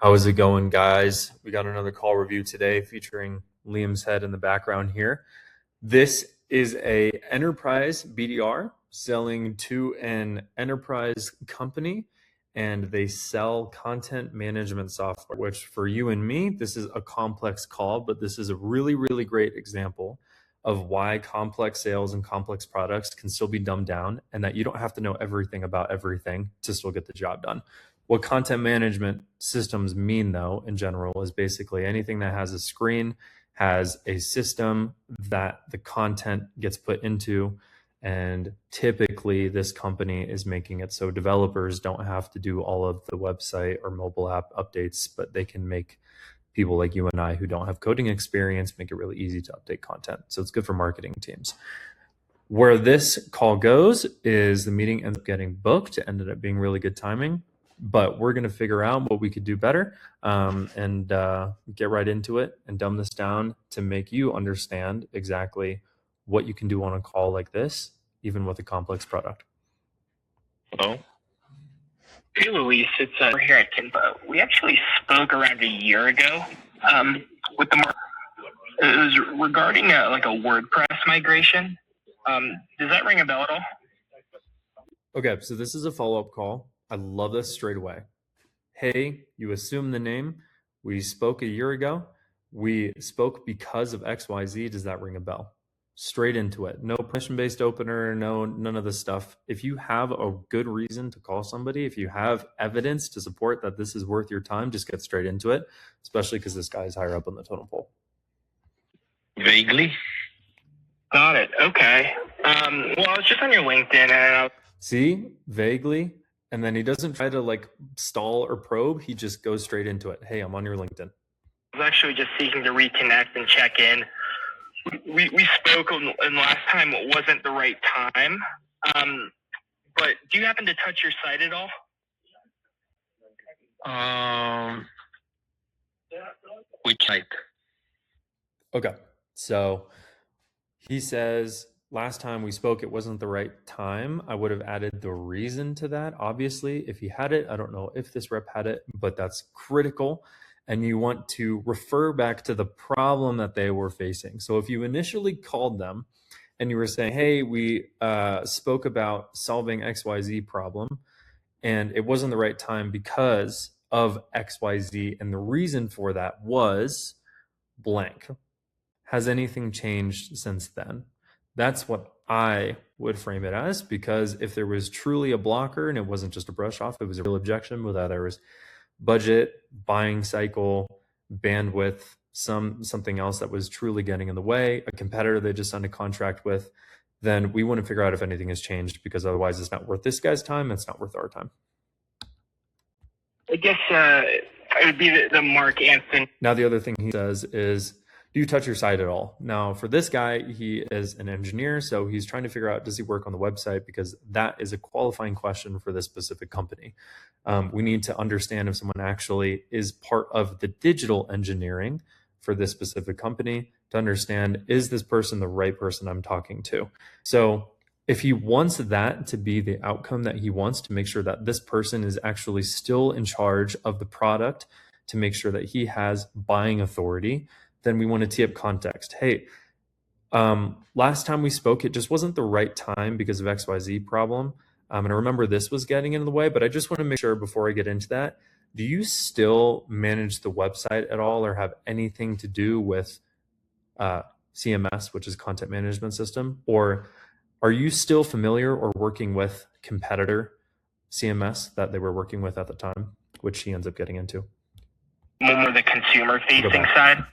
How is it going, guys? We got another call review today featuring Liam's head in the background here. This is a enterprise BDR selling to an enterprise company, and they sell content management software, which for you and me, this is a complex call, but this is a really, really great example of why complex sales and complex products can still be dumbed down and that you don't have to know everything about everything to still get the job done. What content management systems mean, though, in general, is basically anything that has a screen, has a system that the content gets put into. And typically, this company is making it so developers don't have to do all of the website or mobile app updates, but they can make people like you and I who don't have coding experience make it really easy to update content. So it's good for marketing teams. Where this call goes is the meeting ends up getting booked. It ended up being really good timing, but we're going to figure out what we could do better and get right into it and dumb this down to make you understand exactly what you can do on a call like this, even with a complex product. Hello. Hey, Luis. We're here at Kinpo. We actually spoke around a year ago with the market. It was regarding a WordPress migration. Does that ring a bell at all? Okay, so this is a follow-up call. I love this straight away. Hey, you assume the name. We spoke a year ago. We spoke because of XYZ. Does that ring a bell? Straight into it. No permission-based opener, none of this stuff. If you have a good reason to call somebody, if you have evidence to support that this is worth your time, just get straight into it, especially because this guy is higher up on the totem pole. Vaguely. Got it. Okay. Well, I was just on your LinkedIn and See, vaguely. And then he doesn't try to stall or probe. He just goes straight into it. Hey, I'm on your LinkedIn. I was actually just seeking to reconnect and check in. We spoke and last time it wasn't the right time. But do you happen to touch your site at all? Which site? Okay. So he says, last time we spoke, it wasn't the right time. I would have added the reason to that. Obviously, if he had it, I don't know if this rep had it, but that's critical. And you want to refer back to the problem that they were facing. So if you initially called them and you were saying, hey, we spoke about solving XYZ problem, and it wasn't the right time because of XYZ, and the reason for that was blank. Has anything changed since then? That's what I would frame it as, because if there was truly a blocker and it wasn't just a brush off, it was a real objection, whether there was budget, buying cycle, bandwidth, something else that was truly getting in the way, a competitor they just signed a contract with, then we want to figure out if anything has changed, because otherwise it's not worth this guy's time, it's not worth our time. I guess it would be the Mark Anthony. Now the other thing he says is, do you touch your site at all? Now, for this guy, he is an engineer, so he's trying to figure out, does he work on the website? Because that is a qualifying question for this specific company. We need to understand if someone actually is part of the digital engineering for this specific company to understand, is this person the right person I'm talking to? So if he wants that to be the outcome that he wants, to make sure that this person is actually still in charge of the product, to make sure that he has buying authority, then we want to tee up context. Hey, last time we spoke, it just wasn't the right time because of XYZ problem. And I remember this was getting in the way, but I just want to make sure before I get into that, do you still manage the website at all or have anything to do with CMS, which is content management system? Or are you still familiar or working with competitor CMS that they were working with at the time, which he ends up getting into? More the consumer-facing side.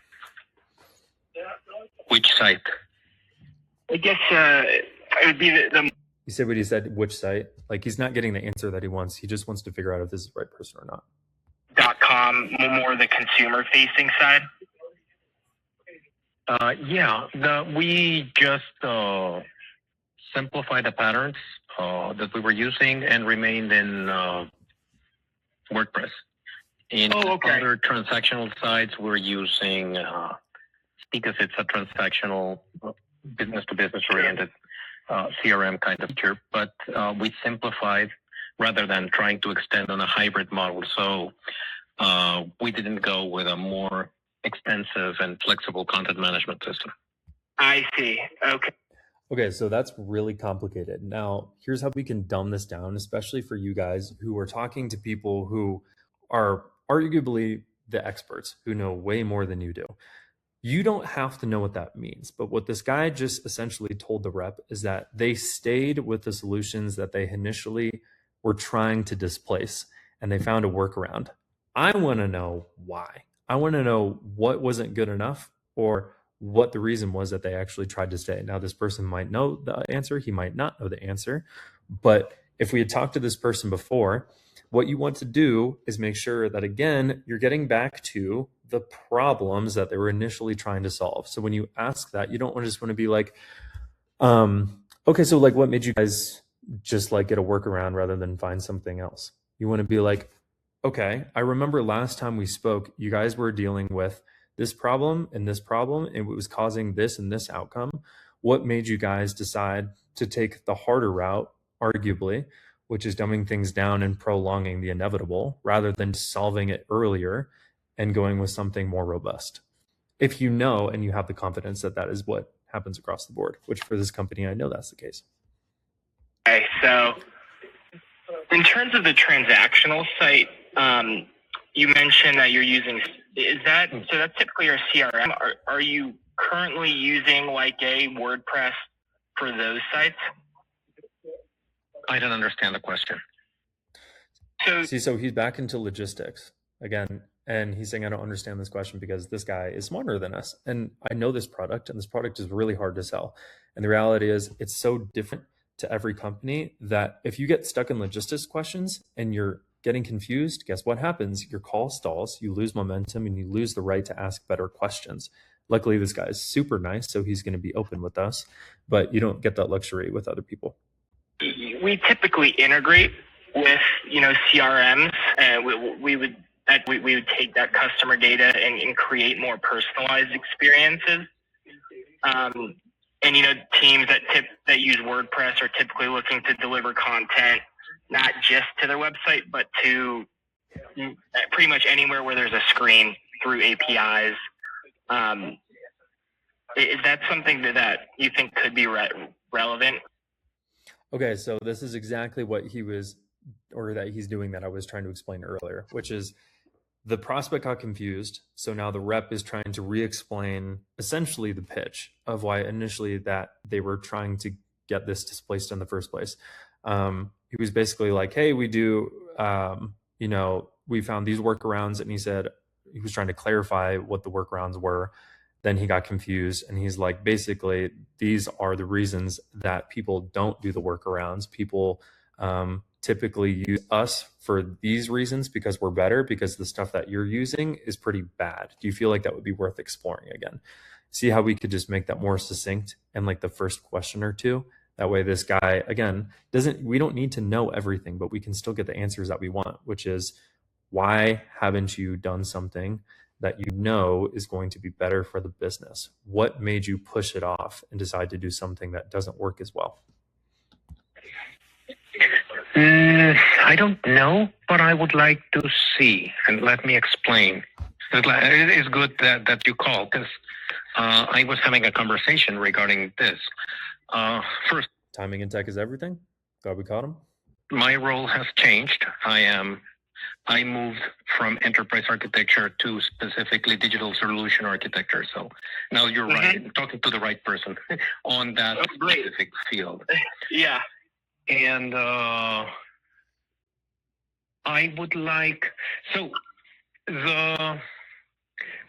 Which site? I guess it would be the. He said what he said, which site? Like, he's not getting the answer that he wants. He just wants to figure out if this is the right person or not. .com, more the consumer-facing side. We just simplified the patterns that we were using and remained in WordPress. In other transactional sites, we're using because it's a transactional, business-to-business oriented CRM kind of feature, but we simplified rather than trying to extend on a hybrid model. So we didn't go with a more extensive and flexible content management system. I see. Okay. Okay, so that's really complicated. Now, here's how we can dumb this down, especially for you guys who are talking to people who are arguably the experts, who know way more than you do. You don't have to know what that means. But what this guy just essentially told the rep is that they stayed with the solutions that they initially were trying to displace, and they found a workaround. I want to know why. I want to know what wasn't good enough, or what the reason was that they actually tried to stay. Now, this person might know the answer, he might not know the answer. But if we had talked to this person before, what you want to do is make sure that, again, you're getting back to the problems that they were initially trying to solve. So when you ask that, you don't just want to be like, okay, so like what made you guys just like get a workaround rather than find something else? You want to be like, okay, I remember last time we spoke, you guys were dealing with this problem, and it was causing this and this outcome. What made you guys decide to take the harder route, arguably, which is dumbing things down and prolonging the inevitable rather than solving it earlier and going with something more robust? If you know and you have the confidence that that is what happens across the board, which for this company, I know that's the case. Okay, so in terms of the transactional site, you mentioned that you're using, so that's typically your CRM. Are you currently using like a WordPress for those sites? I don't understand the question. So he's back into logistics again, and he's saying, I don't understand this question because this guy is smarter than us. And I know this product, and this product is really hard to sell. And the reality is it's so different to every company that if you get stuck in logistics questions and you're getting confused, guess what happens? Your call stalls, you lose momentum, and you lose the right to ask better questions. Luckily, this guy is super nice, so he's going to be open with us, but you don't get that luxury with other people. We typically integrate with, CRMs, and we would take that customer data and create more personalized experiences. And teams that use WordPress are typically looking to deliver content not just to their website, but to pretty much anywhere where there's a screen through APIs. Is that something that you think could be relevant? Okay, so this is exactly what he's doing that I was trying to explain earlier, which is the prospect got confused. So now the rep is trying to re-explain essentially the pitch of why initially that they were trying to get this displaced in the first place. He was basically like, hey, we do, we found these workarounds. And he said, he was trying to clarify what the workarounds were. Then he got confused, and he's like, basically, these are the reasons that people don't do the workarounds. People typically use us for these reasons because we're better, because the stuff that you're using is pretty bad. Do you feel like that would be worth exploring again? See how we could just make that more succinct and like the first question or two? That way this guy, again, we don't need to know everything, but we can still get the answers that we want, which is, why haven't you done something that you know is going to be better for the business? What made you push it off and decide to do something that doesn't work as well? I don't know, but I would like to see, and let me explain. It is good that you called, because I was having a conversation regarding this. First, timing in tech is everything. Glad we caught him. My role has changed. I moved from enterprise architecture to specifically digital solution architecture. So now you're right. I'm talking to the right person on that specific field. Yeah. And I would like, so the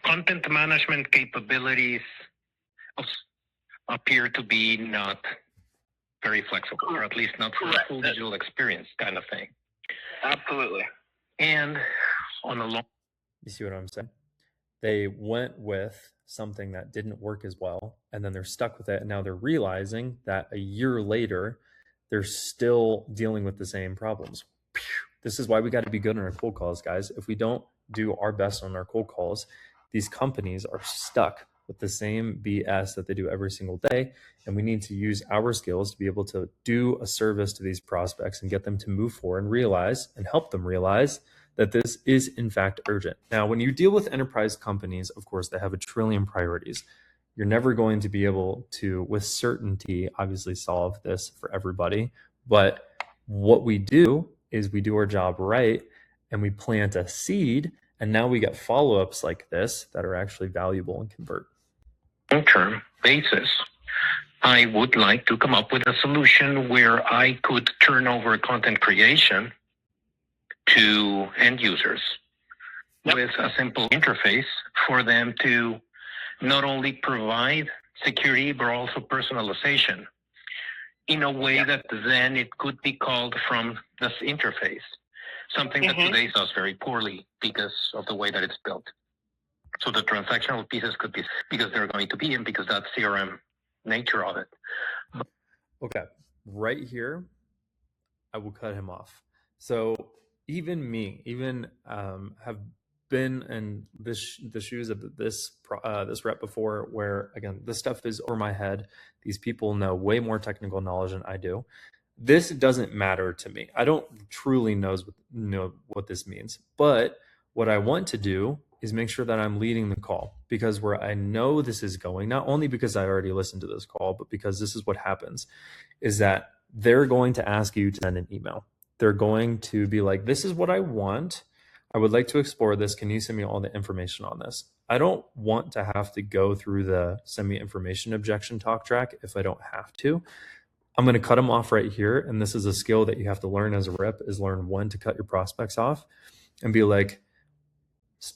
content management capabilities appear to be not very flexible, or at least not for a full digital experience kind of thing. Absolutely. And on a long... You see what I'm saying? They went with something that didn't work as well, and then they're stuck with it, and now they're realizing that a year later, they're still dealing with the same problems. This is why we got to be good on our cold calls, guys. If we don't do our best on our cold calls, these companies are stuck with the same BS that they do every single day. And we need to use our skills to be able to do a service to these prospects and get them to move forward and realize, and help them realize, that this is in fact urgent. Now, when you deal with enterprise companies, of course, they have a trillion priorities. You're never going to be able to, with certainty, obviously solve this for everybody. But what we do is we do our job right and we plant a seed, and now we get follow-ups like this that are actually valuable and convert. Long-term basis, I would like to come up with a solution where I could turn over content creation to end users with a simple interface for them to not only provide security, but also personalization in a way that then it could be called from this interface, something that today does very poorly because of the way that it's built. So the transactional pieces could be, because they're going to be, and because that's CRM nature of it. Okay, right here, I will cut him off. So even me, have been in the shoes of this rep before, where again, this stuff is over my head. These people know way more technical knowledge than I do. This doesn't matter to me. I don't truly know what this means, but what I want to do is make sure that I'm leading the call, because where I know this is going, not only because I already listened to this call, but because this is what happens, is that they're going to ask you to send an email. They're going to be like, this is what I want. I would like to explore this. Can you send me all the information on this? I don't want to have to go through the send me information objection talk track if I don't have to. I'm going to cut them off right here. And this is a skill that you have to learn as a rep, is learn when to cut your prospects off and be like,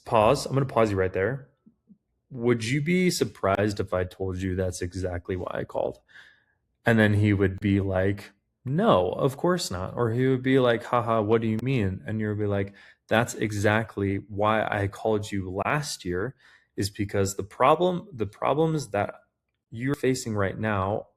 pause. I'm going to pause you right there. Would you be surprised if I told you that's exactly why I called? And then he would be like, no, of course not. Or he would be like, haha, what do you mean? And you would be like, that's exactly why I called you last year, is because the problems that you're facing right now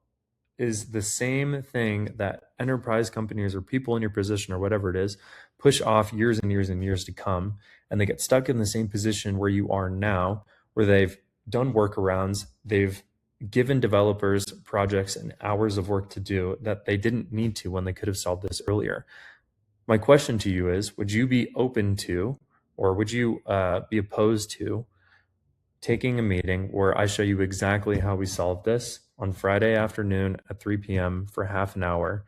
is the same thing that enterprise companies or people in your position or whatever it is push off years and years and years to come. And they get stuck in the same position where you are now, where they've done workarounds, they've given developers projects and hours of work to do that they didn't need to when they could have solved this earlier. My question to you is, would you be open to, or would you be opposed to taking a meeting where I show you exactly how we solve this on Friday afternoon at 3 p.m. for half an hour,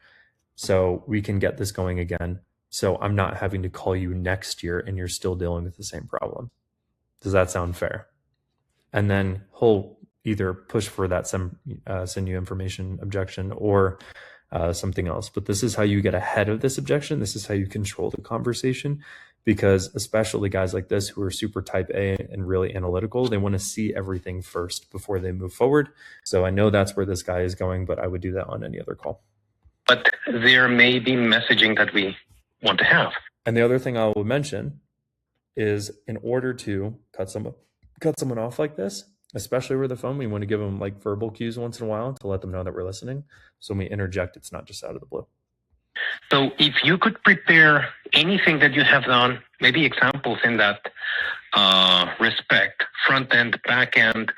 so we can get this going again, so I'm not having to call you next year and you're still dealing with the same problem? Does that sound fair? And then he'll either push for that send you information objection or something else. But this is how you get ahead of this objection. This is how you control the conversation, because especially guys like this who are super type A and really analytical, they want to see everything first before they move forward. So I know that's where this guy is going, but I would do that on any other call. But there may be messaging that we want to have. And the other thing I will mention is, in order to cut someone off like this, especially over the phone, we want to give them like verbal cues once in a while to let them know that we're listening. So when we interject, it's not just out of the blue. So if you could prepare anything that you have done, maybe examples in that respect, front end, back end,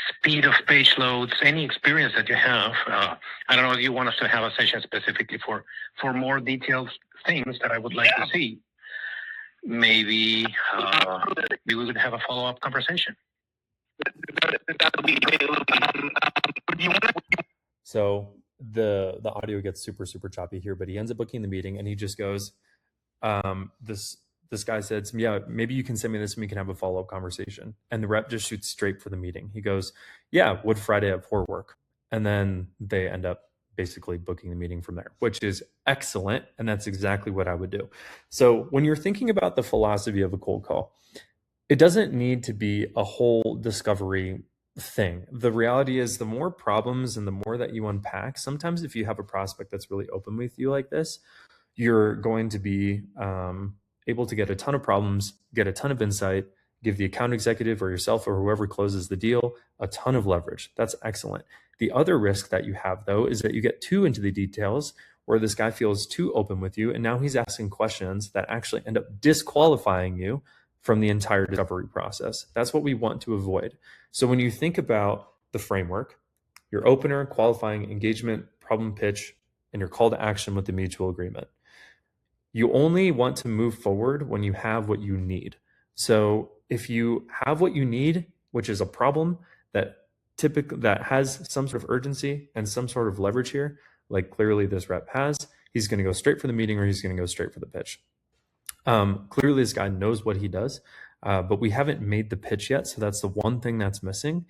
speed of page loads, any experience that you have. I don't know if you want us to have a session specifically for more detailed things that I would like to see. Maybe we would have a follow-up conversation. So the audio gets super, super choppy here, but he ends up booking the meeting and he just goes, this guy said, yeah, maybe you can send me this and we can have a follow-up conversation. And the rep just shoots straight for the meeting. He goes, yeah, would Friday at 4 work? And then they end up basically booking the meeting from there, which is excellent. And that's exactly what I would do. So when you're thinking about the philosophy of a cold call, it doesn't need to be a whole discovery thing. The reality is, the more problems and the more that you unpack, sometimes if you have a prospect that's really open with you like this, you're going to be able to get a ton of problems, get a ton of insight, give the account executive or yourself or whoever closes the deal a ton of leverage. That's excellent. The other risk that you have, though, is that you get too into the details, where this guy feels too open with you, and now he's asking questions that actually end up disqualifying you from the entire discovery process. That's what we want to avoid. So when you think about the framework, your opener, qualifying, engagement, problem pitch, and your call to action with the mutual agreement, You only want to move forward when you have what you need. So if you have what you need, which is a problem that has some sort of urgency and some sort of leverage here, like clearly this rep has, he's going to go straight for the meeting or he's going to go straight for the pitch. Clearly this guy knows what he does, but we haven't made the pitch yet. So that's the one thing that's missing,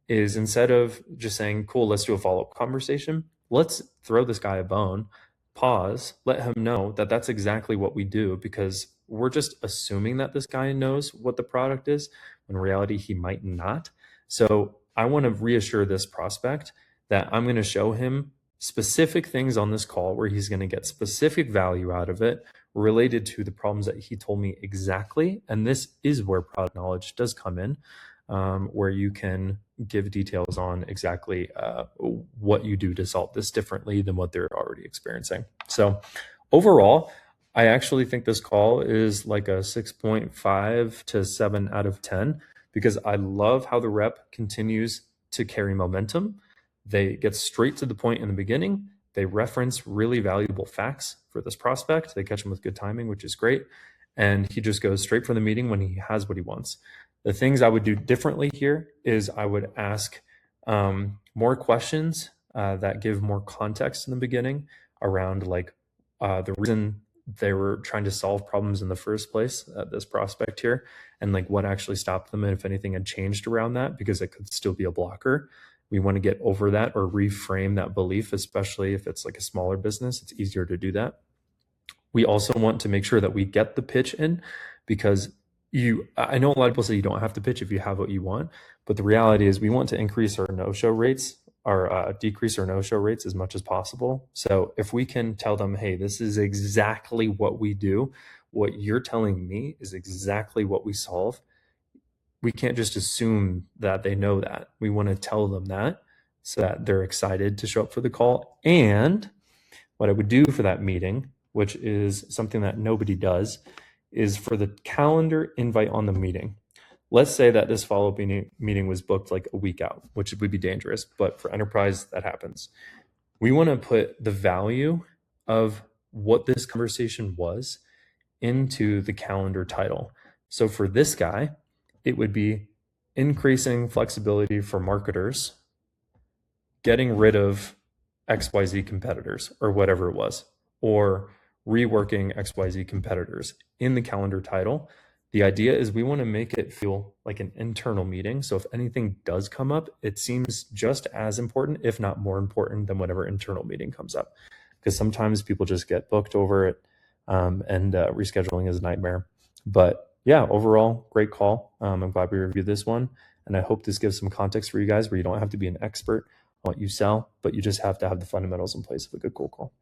is instead of just saying, cool, let's do a follow-up conversation, let's throw this guy a bone, pause, let him know that that's exactly what we do, because we're just assuming that this guy knows what the product is. In reality, he might not. So I want to reassure this prospect that I'm going to show him specific things on this call where he's going to get specific value out of it related to the problems that he told me exactly. And this is where product knowledge does come in, where you can give details on exactly what you do to solve this differently than what they're already experiencing. So overall, I actually think this call is like a 6.5 to 7 out of 10, because I love how the rep continues to carry momentum. They get straight to the point in the beginning. They reference really valuable facts for this prospect. They catch him with good timing, which is great. And he just goes straight for the meeting when he has what he wants. The things I would do differently here is I would ask more questions that give more context in the beginning around like the reason they were trying to solve problems in the first place, this prospect here, and like what actually stopped them and if anything had changed around that, because it could still be a blocker. We want to get over that or reframe that belief, especially if it's like a smaller business. It's easier to do that. We also want to make sure that we get the pitch in, because I know a lot of people say you don't have to pitch if you have what you want, but the reality is we want to increase our no-show rates or decrease our no-show rates as much as possible. So if we can tell them, hey, this is exactly what we do, what you're telling me is exactly what we solve, we can't just assume that they know that. We want to tell them that so that they're excited to show up for the call. And what I would do for that meeting, which is something that nobody does, is for the calendar invite on the meeting. Let's say that this follow-up meeting was booked like a week out, which would be dangerous, but for enterprise, that happens. We want to put the value of what this conversation was into the calendar title. So for this guy, it would be increasing flexibility for marketers, getting rid of XYZ competitors or whatever it was, or reworking XYZ competitors in the calendar title. The idea is we want to make it feel like an internal meeting. So if anything does come up, it seems just as important, if not more important, than whatever internal meeting comes up. Because sometimes people just get booked over it, and rescheduling is a nightmare. But yeah, overall, great call. I'm glad we reviewed this one. And I hope this gives some context for you guys where you don't have to be an expert on what you sell, but you just have to have the fundamentals in place of a good cold call.